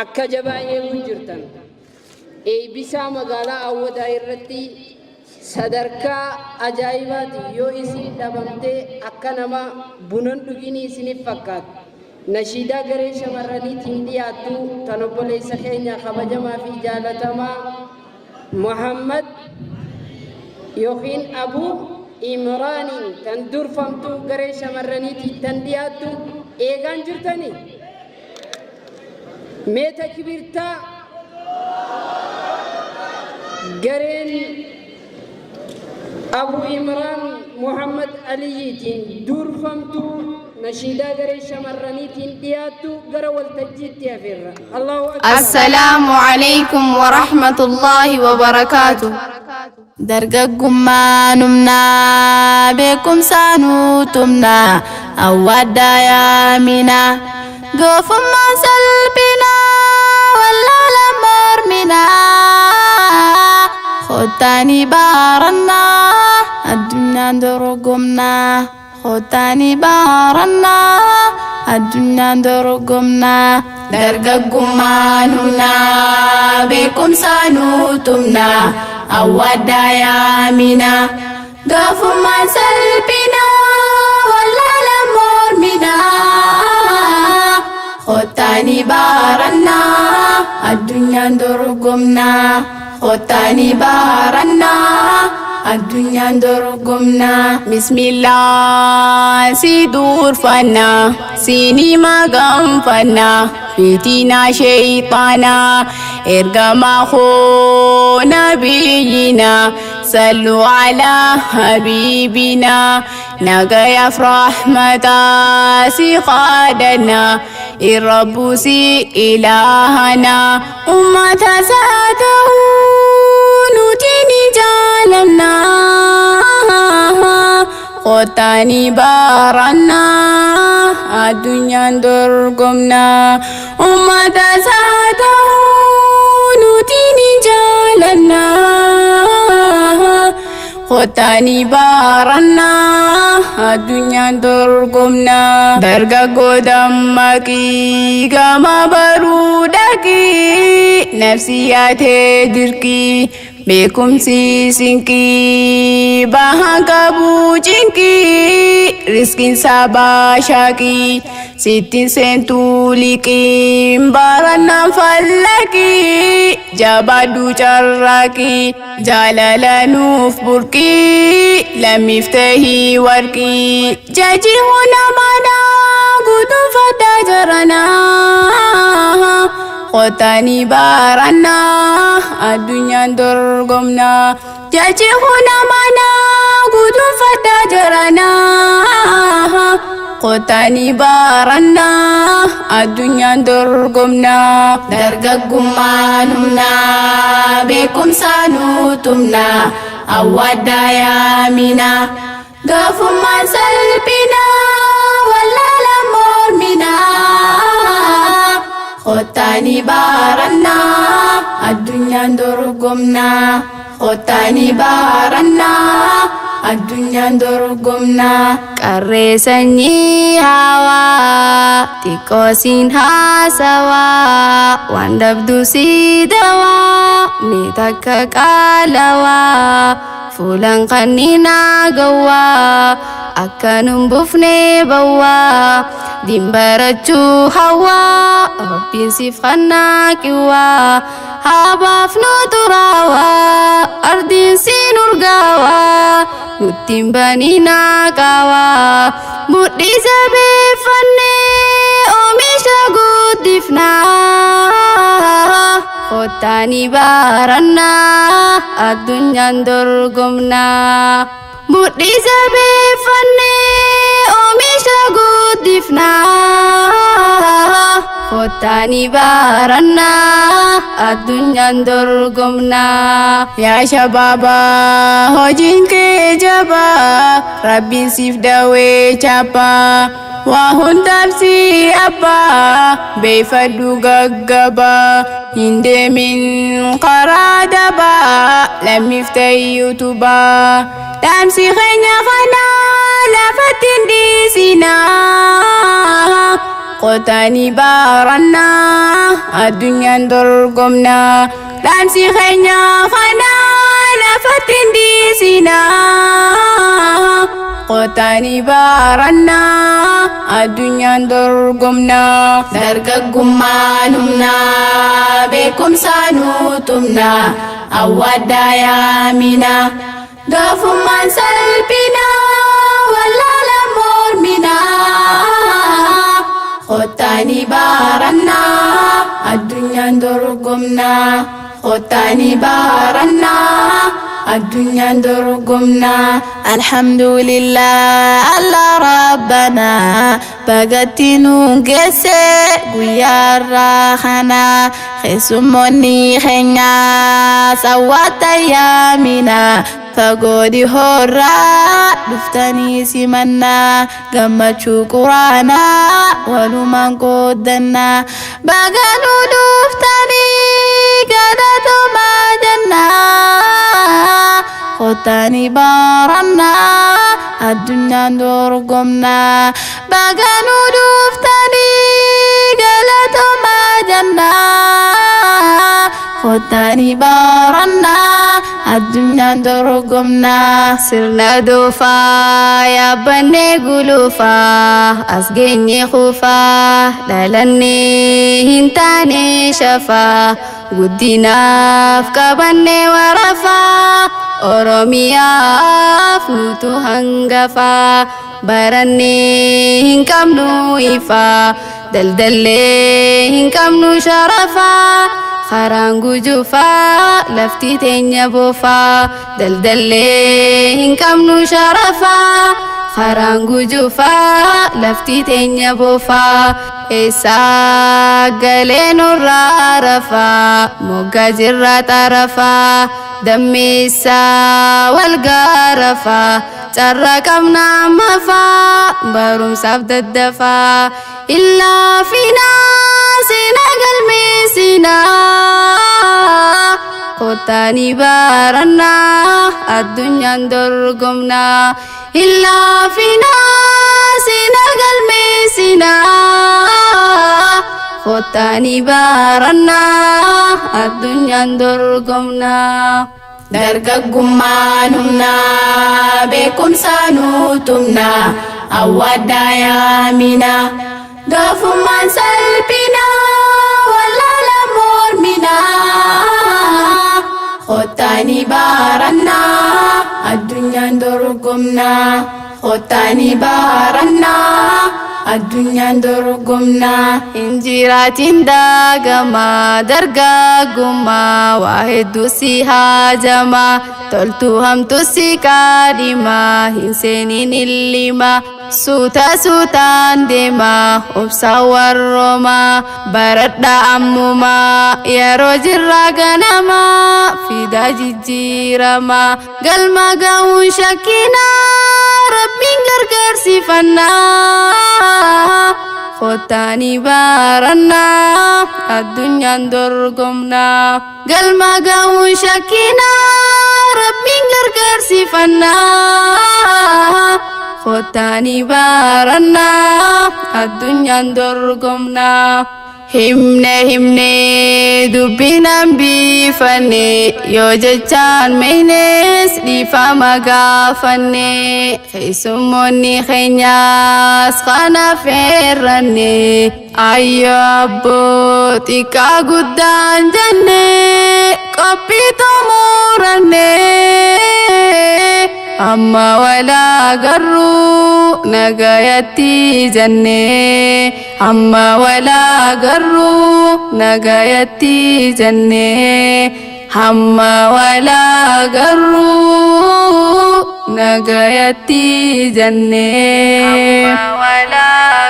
akka jabaayee jirtan eebisaa magaalaa awwadaa irratti sadarkaa ajaa'ibaati yoo isin dhabamtee akka nama bunan dhugini isiniif fakkaatu nashiidaa garee shamarraniitiin dhiyaattu tan obboleessa keenya kabajamaa fi jaalatamaa Muhammad yookiin Abuu Imraaniin tan durfamtu garee shamarraniitiin tan dhiyaattu eegaan jirtanii meeta kibirtaa gareen Abuu Imraan Muhammad Aliyiitiin durfamtu nashiidaa garee shamarraniitiin dhiyaattu gara waltajjiitti afeerra. Allahu akbar. Assalaamu alaykum wa rahmatullahi wa barakaatuh. Dargaggummaa numnaa beekumsaa nuutumnaa awwaaddaa yaaminaa goofummaan salphinaa wallaala morminaa khottaani baarannaa addunyaan dorgomnaa khottaani baarannaa addunyaan dorgomnaa dargaggummaa numnaa beekumsaa nuutumnaa awwaaddaa yaaminaa goofummaan salphinaa wallaala morminaa khottaani baarannaa addunyaan dorgomnaa khottaani baarannaa addunyaan dorgomnaa bismillah si durfannaa siinii maganfannaa fitinaa shayxaanaa ergamaa koo nabiyyinaa صلوا على حبيبنا نجايا فرحمتا سقادنا الرب سي إلهنا أمة ساته نتيني جالنا قطاني بارنا الدنيا درقمنا أمة ساته نتيني جالنا khottaani baarannaa addunyaan dorgomnaa dargaggoo dammaqii gama baruu dhaqii nafsi yaatee dirqii beekumsi sinqii bahan qabuu cinqii riskiin sabaa shaaqii sittiin seentuu liqii barannaan fallaqii jabaaduu carraaqii jaalala nuuf burqii lammiftahii warqii jajii huna manaa guutuunfataa jaranaa khottaani baarannaa addunyaan dorgomnaa jajii huna manaa guutuunfataa jaranaa khottaani baarannaa addunyaan dorgomnaa dargaggummaa numnaa beekumsaa nuutumnaa awwaaddaa yaaminaa goofummaan salphinaa wallaala morminaa khottaani baarannaa addunyaan dorgomnaa khottaani baarannaa addunyaan dorgomnaa qarree sanyii hawaa xiqqoosiin haasawaa waan dhabdu sii dawaa ni takka qaalawaa fuulan qanninaa gawwaa akkanum bufnee bawwaa dimbarachuu hawaa rabbiin siif kannaa qiwwaa habaaf nu turaawaa ardiin siin urgaawaa nuttiin baninaa qaawaa mudhii jabeeffannee oomisha guddifnaa khottaani baarannaa addunyaan dorgomnaa mudhii jabeeffannee oomisha guddifnaa khottaani baarannaa addunyaan dorgomnaa yaa shabaabaa hojiin kee jabaa rabbiin siif dawee chaapaa waa hundaaf si abbaa beeyfadhu gaggabaa hin deemin karaa dabaa lammiftahii utubaa dhaamsi keenya kanaa lafatti hin dhiisinaa qotanii baarannaa addunyaan dorgomnaa dhaamsi keenya kanaa lafatti hin dhiisinaa qotanii baarannaa addunyaan dorgomnaa dargaggummaan humnaa beekumsaan utumnaa awwaaddaa yaaminaa doofummaan salphinaa wallaala morminaa qotanii baarannaa addunyaan dorgomnaa qotanii baarannaa الدنيا درقمنا الحمد لله الله ربنا بقتنو قسي قويا الراخنا خسموني خنا سوات أيامنا فقودي هورا دفتني سمنا قمت شكرانا ولمن قدنا بقنو دفتني قدتو ما جنا qotanii baarannaa addunyaan dorgomnaa baganuu dhuftanii galatoomaa jannaa qotanii baarannaa addunyaan dorgomnaa sirna doofaa yaabbannee gulufaa as geenye kufaa dhalannee hin taane shafaa guddinaaf qabannee warafaa Oromiyaaf nutu hangafaa barannee hin qabnu ifaa daldallee hin qabnu sharafaa karaan gujufaa lafti teenya boofaa daldallee hin qabnu sharafaa karaan gujufaa lafti teenya boofaa eessaa galee nurraa rafaa moggaa jirraa xarafaa dammeessaa walgaarafaa carraa qabnaa mafaa barumsaaf daddafaa illaa finaa seenaa galmeessinaa qotanii baarannaa addunyaan dorgomnaa illaa finaa seenaa galmeessinaa qotanii baarannaa addunyaan dorgomnaa dargaggummaan humnaa beekumsaan utumnaa awwaaddaa yaaminaa doofummaan salphinaa wallaala morminaa qotanii baarannaa addunyaan dorgomnaa qotanii baarannaa addunyaan dorgomnaa injiraatiin daagamaa dargaggummaa waa hedduu si haajamaa toltuu hamtuu si kaadhimaa hin seenin illimaa suutaan deemaa obsaa warroomaa baradhaa ammumaa yeroo jirraa ganamaa fidaa jijjiiramaa galma ga'uun shakkinaa rabbiin gargaarsifannaa qotanii baarannaa addunyaan dorgomnaa galma ga'uun shakkinaa rabbiin gargaarsifannaa qotanii baarannaa addunyaan dorgomnaa himne dubbiin hambifanne yoo jechaan meenes dhiifama gaafanne keessummoonni keenyaas kana feerranne ayyo abboo xiqqaa guddaan jenne qophii xumuranne amma walaa garuu nagayatti jenne amma walaa garuu nagayatti jenne amma walaa garuu nagayatti jenne amma walaa